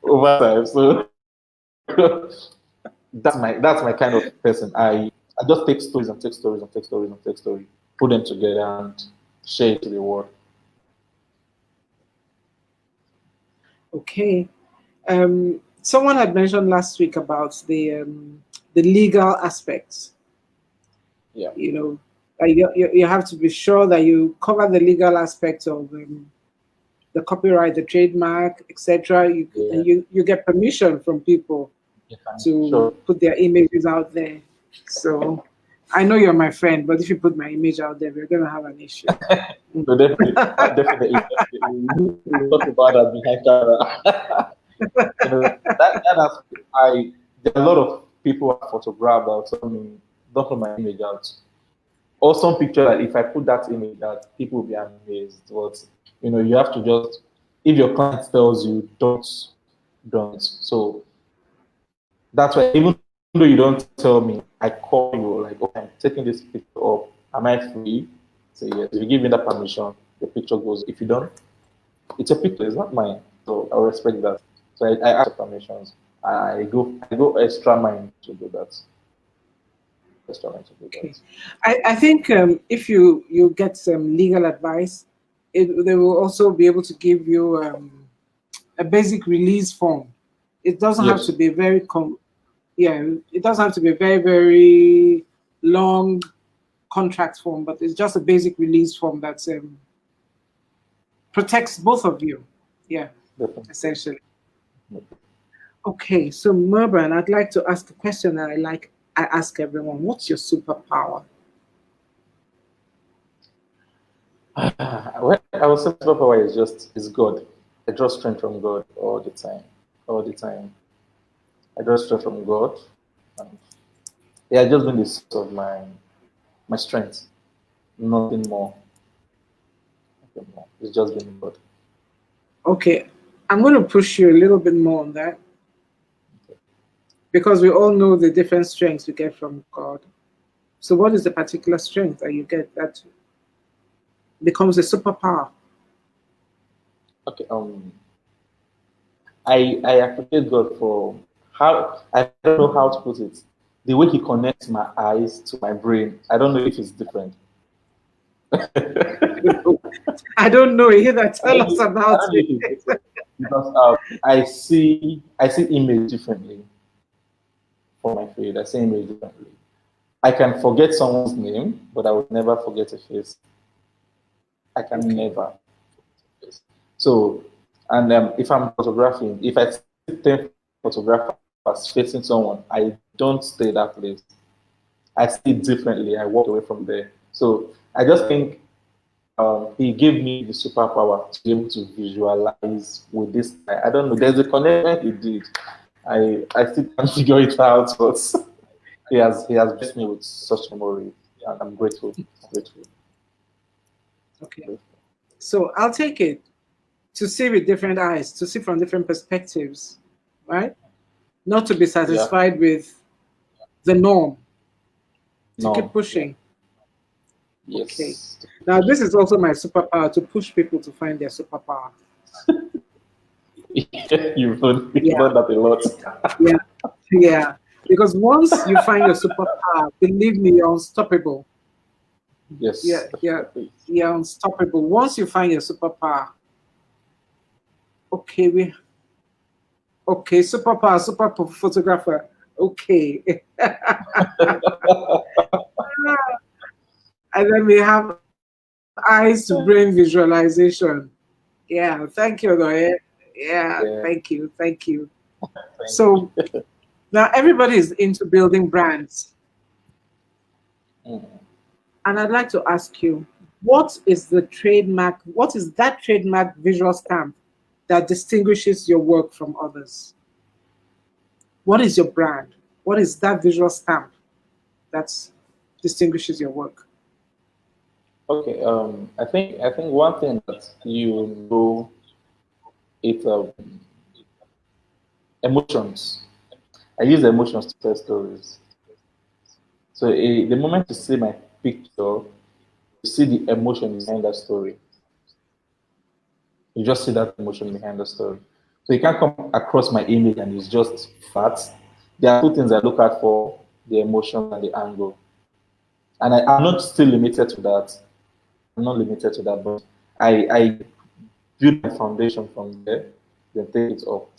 Over time. So that's my kind of person. I just take stories and take stories and take stories and take stories, put them together and share it to the world. Okay. Someone had mentioned last week about the legal aspects. Yeah. You know, you have to be sure that you cover the legal aspects of the copyright, the trademark, etc. You get permission from people to put their images out there. So I know you're my friend, but if you put my image out there, we're going to have an issue. So definitely, we'll talk about that behind camera. There are a lot of people I photographed out, some don't put my image out. Or some picture that if I put that image out, people will be amazed. But you have to just, if your client tells you don't. So that's why even though you don't tell me, I call you like, okay, I'm taking this picture up. Am I free? Say yes. If you give me that permission, the picture goes. If you don't, it's a picture, it's not mine. So I respect that. So I ask for permissions. I go extra mile to do that. Okay. I think if you get some legal advice, they will also be able to give you a basic release form. It doesn't have to be very it doesn't have to be a very, very long contract form, but it's just a basic release form that protects both of you. Yeah, essentially. Okay, so Murban, I'd like to ask a question that I ask everyone. What's your superpower? Well, I would say superpower is God. I draw strength from God all the time. All the time. I draw strength from God. And yeah, just been the source of my strength. Nothing more. Nothing more. It's just been God. Okay, I'm going to push you a little bit more on that. Because we all know the different strengths we get from God. So what is the particular strength that you get that becomes a superpower? Okay, I appreciate God for how, I don't know how to put it. The way He connects my eyes to my brain. I don't know if it's different. I don't know either. Tell us about it. Because I see image differently for my feed. I see image differently. I can forget someone's name, but I would never forget a face. I can never. So, and if I'm photographing, if I see 10 photographers facing someone, I don't stay that place. I see it differently. I walk away from there. So I just think He gave me the superpower to be able to visualize with this guy. I don't know. There's a connection He did. I still can't figure it out, but He has blessed me with such memory, and I'm grateful. Okay. So I'll take it to see with different eyes, to see from different perspectives, right? Not to be satisfied with the norm, to keep pushing. Yes. Okay. Now, this is also my superpower, to push people to find their superpower. You've done that a lot. Yeah. Because once you find your superpower, believe me, you're unstoppable. Yes. You're unstoppable. Once you find your superpower, okay, superpower, super photographer. Okay. And then we have eyes to brain visualization. Yeah, thank you, Goye. Yeah, Yeah. thank you. Thank So now everybody is into building brands. Mm. And I'd like to ask you, what is that trademark visual stamp that distinguishes your work from others? What is your brand? What is that visual stamp that distinguishes your work? Okay. I think one thing that you know is emotions. I use emotions to tell stories. So the moment you see my picture, you see the emotion behind that story. You just see that emotion behind the story. So you can't come across my image and it's just facts. There are two things I look at for the emotion and the angle. And I'm not still limited to that. I'm not limited to that, but I build my foundation from there, then take it up.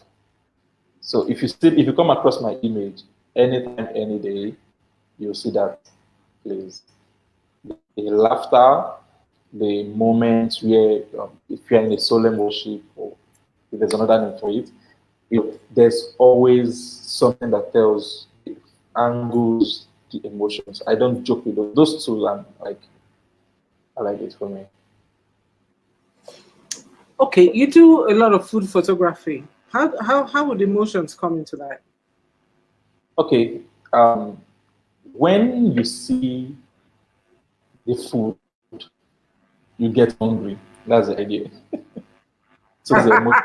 So if you come across my image anytime, any day, you'll see that place. The laughter, the moments where if you're in a solemn worship or if there's another name for it, there's always something that tells the angles, the emotions. I don't joke with those two. I like it for me. Okay, you do a lot of food photography. How would emotions come into that? Okay, when you see the food, you get hungry. That's the idea. So the emotion.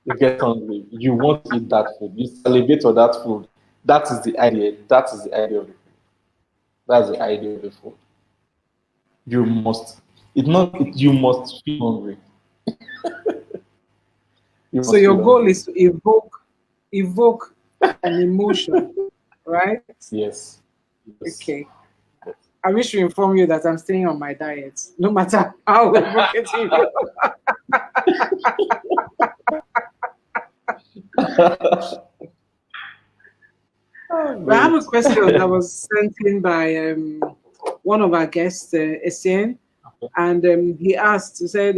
You get hungry. You want to eat that food. You salivate on that food. That is the idea. That is the idea of the food. That's the idea of the food. You must. It's not. You must feel hungry. You So must your feel goal hungry. is to evoke an emotion, right? Yes. Yes. Okay. I wish to inform you that I'm staying on my diet, no matter how evocative. But I have Great. a question that was sent in by one of our guests, Essien, and he asked, he said,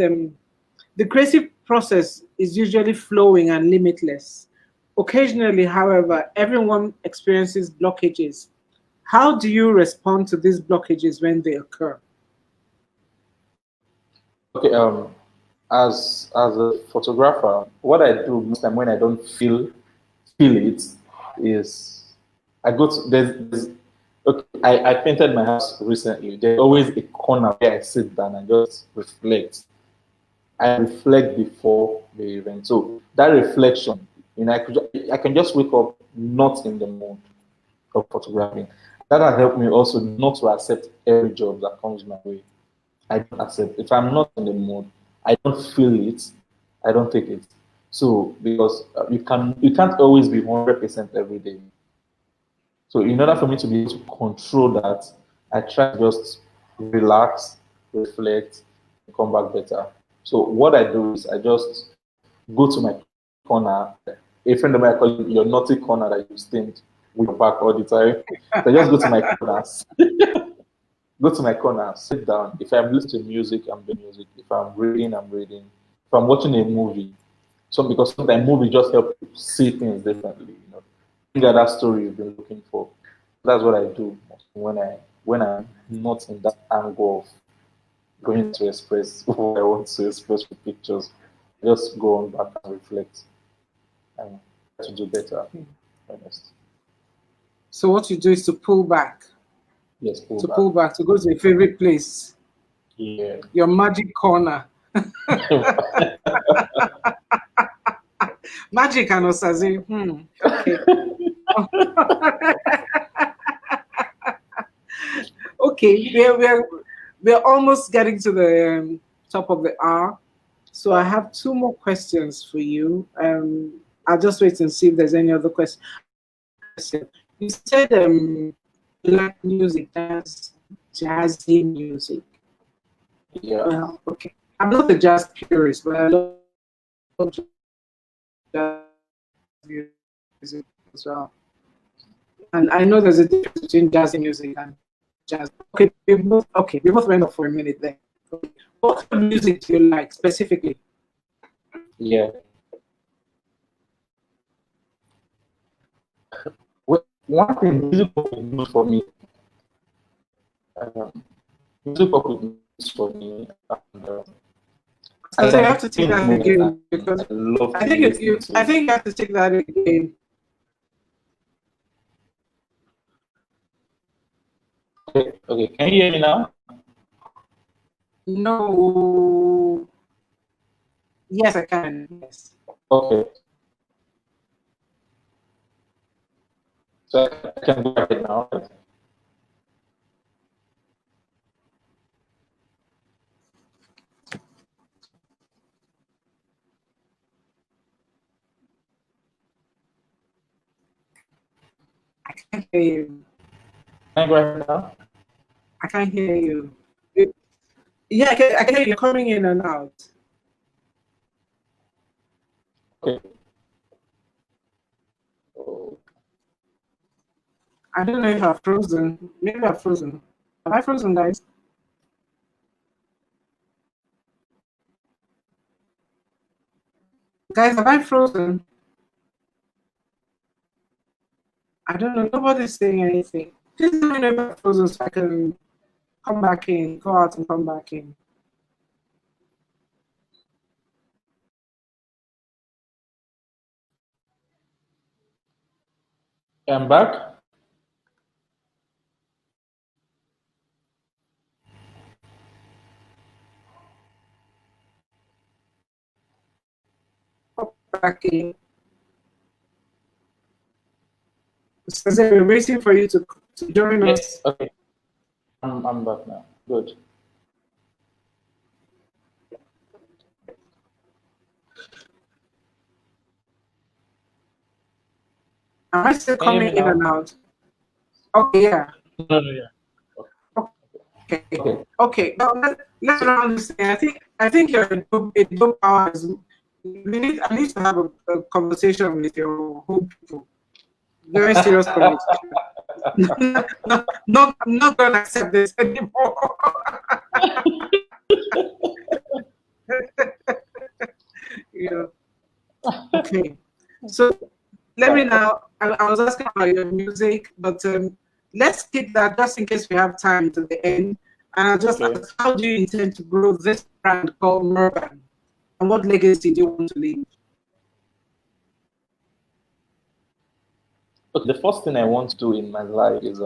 the creative process is usually flowing and limitless. Occasionally, however, everyone experiences blockages. How do you respond to these blockages when they occur? Okay. As a photographer, what I do most time when I don't feel it is I go to there's okay, I painted my house recently. There's always a corner where I sit down and just reflect. I reflect before the event. So that reflection, I can just wake up not in the mood of photographing. That has helped me also not to accept every job that comes my way. I don't accept. If I'm not in the mood, I don't feel it. I don't take it. So because you can't always be 100% every day. So in order for me to be able to control that, I try to just relax, reflect, and come back better. So what I do is I just go to my corner. A friend of mine call it your naughty corner that you stay with your back all the time. So I just go to my corners, go to my corner, sit down. If I'm listening to music, I'm doing music. If I'm reading, I'm reading. If I'm watching a movie, so because sometimes movies just help you see things differently. Think of that story you've been looking for. That's what I do when I'm not in that angle of going to express what I want to express with pictures. Just go on back and reflect and try to do better. Honest. So what you do is to pull back, Yes, pull to back. pull back, to go to your favorite place, Yeah. your magic corner. Magic and Osazee. Okay. Okay, we're almost getting to the top of the hour. So I have two more questions for you. I'll just wait and see if there's any other question. question. You said you like music, jazzy music. Yeah. Well, okay. I'm not a jazz purist, but I love jazz music as well. And I know there's a difference between jazzy music and jazz. Okay, we both went off for a minute there. Okay. What kind of music do you like specifically? Yeah. One thing, music is good for me. Um, music is for me. And, I So you have like to take things that moving, again and because I love I to think listen I to. think you have to take that again. Okay, okay. Can you hear me now? No. Yes, I can. Yes. Okay. So I can go ahead now. I can't hear you. Can I go ahead now? I can't hear you. Yeah, I can hear you coming in and out. Okay. Oh, I don't know if I've frozen. Maybe I've frozen. Have I frozen, guys? Guys, have I frozen? I don't know. Nobody's saying anything. Please let me know if I've frozen so I can come back in, go out and come back in. I'm back. Come back in. So we're waiting for you to join Yes. us. Okay. I'm back now. Good. Am I still Can you hear coming me in now? and out? Okay, yeah. No, no, yeah. Okay. Okay. Okay. Now, let's round this thing. I think you're a dope hours. I need to have a conversation with your whole people. Very serious conversation. No, I'm not gonna accept this anymore. you know. Okay. So let me now. I was asking about your music, but let's keep that just in case we have time to the end. And I'll just Okay. ask, how do you intend to grow this brand called Murban? And what legacy do you want to leave? Okay. The first thing I want to do in my life is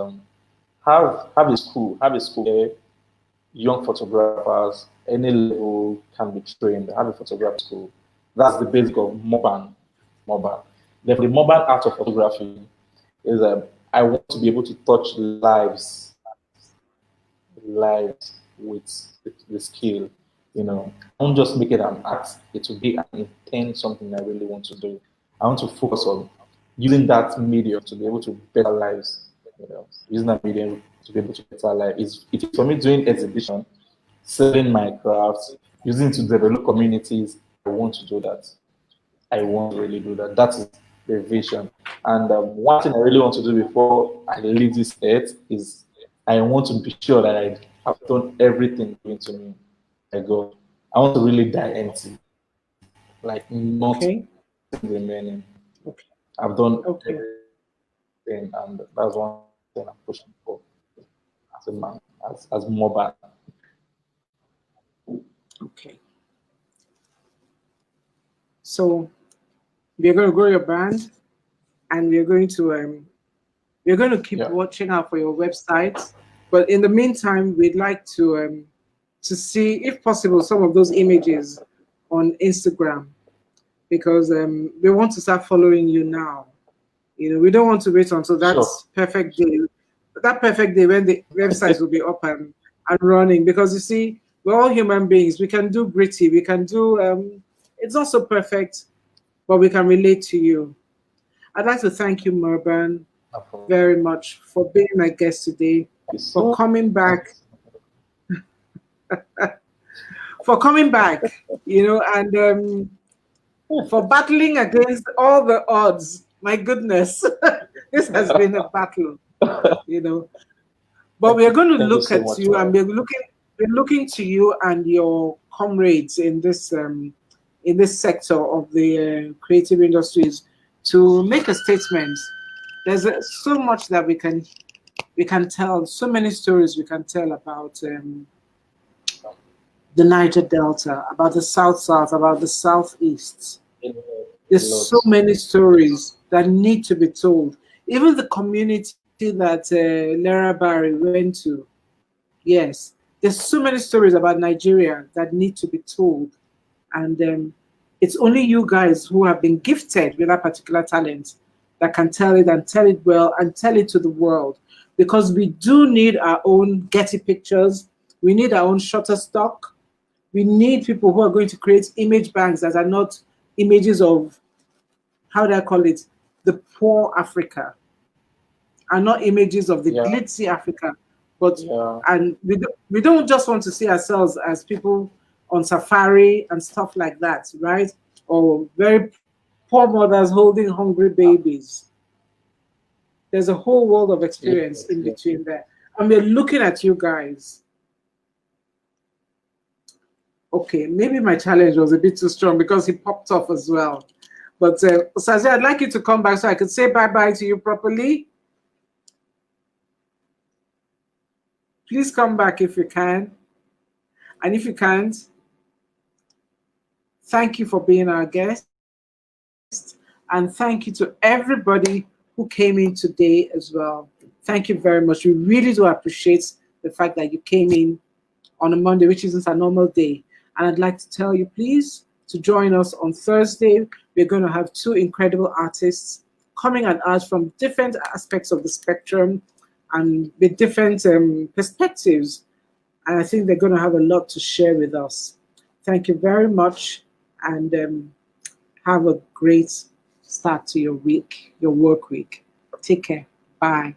have a school where young photographers, any level can be trained. Have a photography school. That's the basic of Mobile. Then for the mobile art of photography is I want to be able to touch lives with the skill. I won't just make it an art. It will be an intent, something I really want to do. I want to focus on using that medium to be able to better lives. Using that medium to be able to better life. It is for me doing exhibition, selling my crafts, using it to develop communities. I want to do that. I want to really do that. That is the vision. And one thing I really want to do before I leave this earth is I want to be sure that I have done everything given to me by God. I want to really die empty, like not Okay. remaining. Okay. I've done Okay. everything, and that's one thing I'm pushing for as a man, as mobile. Okay. So we're going to grow your brand, and we're going to keep Yeah, watching out for your website. But in the meantime, we'd like to see, if possible, some of those images on Instagram because we want to start following you now. We don't want to wait until sure. that perfect day when the websites will be up and running. Because you see, we're all human beings. We can do gritty. We can do. It's not so perfect, but we can relate to you. I'd like to thank you, Murban. very much for being my guest today, for coming back, and for battling against all the odds. My goodness, this has been a battle, you know. But we are going to Thank you look so at much. you, and we're looking to you and your comrades in this sector of the creative industries to make a statement. There's so much that we can tell, so many stories we can tell about the Niger Delta, about the South South, about the Southeast. There's so Lots. many stories that need to be told. Even the community that Lara Barry went to, yes, there's so many stories about Nigeria that need to be told. And it's only you guys who have been gifted with that particular talent that can tell it and tell it well and tell it to the world. Because we do need our own Getty pictures. We need our own Shutterstock. We need people who are going to create image banks that are not images of, how do I call it, the poor Africa, are not images of the Yeah, glitzy Africa, but yeah, and we don't just want to see ourselves as people on safari and stuff like that, right? Or very poor mothers holding hungry babies. There's a whole world of experience yes, in yes. between there, and we're looking at you guys. Okay, maybe my challenge was a bit too strong because he popped off as well. But Osazee, I'd like you to come back so I could say bye bye to you properly. Please come back if you can. And if you can't, thank you for being our guest. And thank you to everybody who came in today as well. Thank you very much. We really do appreciate the fact that you came in on a Monday, which isn't a normal day. And I'd like to tell you, please, to join us on Thursday. We're going to have two incredible artists coming at us from different aspects of the spectrum and with different perspectives. And I think they're going to have a lot to share with us. Thank you very much, and have a great start to your week, your work week. Take care. Bye.